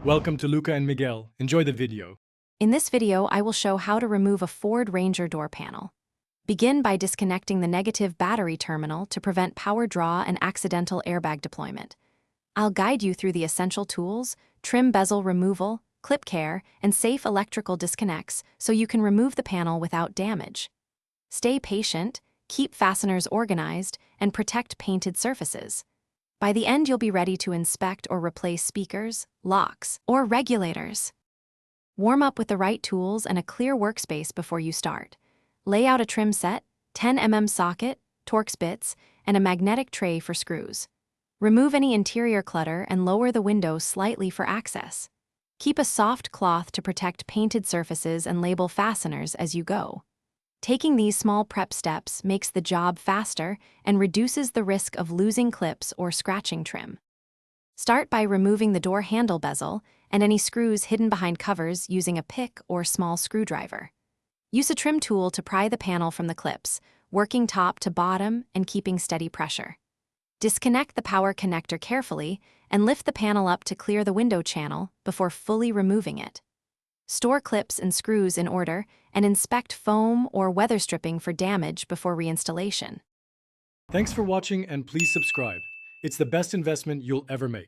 Welcome to Luca and Miguel. Enjoy the video. In this video, I will show how to remove a Ford Ranger door panel. Begin by disconnecting the negative battery terminal to prevent power draw and accidental airbag deployment. I'll guide you through the essential tools, trim bezel removal, clip care, and safe electrical disconnects so you can remove the panel without damage. Stay patient, keep fasteners organized, and protect painted surfaces. By the end, you'll be ready to inspect or replace speakers, locks, or regulators. Warm up with the right tools and a clear workspace before you start. Lay out a trim set, 10 mm socket, Torx bits, and a magnetic tray for screws. Remove any interior clutter and lower the window slightly for access. Keep a soft cloth to protect painted surfaces and label fasteners as you go. Taking these small prep steps makes the job faster and reduces the risk of losing clips or scratching trim. Start by removing the door handle bezel and any screws hidden behind covers using a pick or small screwdriver. Use a trim tool to pry the panel from the clips, working top to bottom and keeping steady pressure. Disconnect the power connector carefully and lift the panel up to clear the window channel before fully removing it. Store clips and screws in order and inspect foam or weather stripping for damage before reinstallation. Thanks for watching and please subscribe. It's the best investment you'll ever make.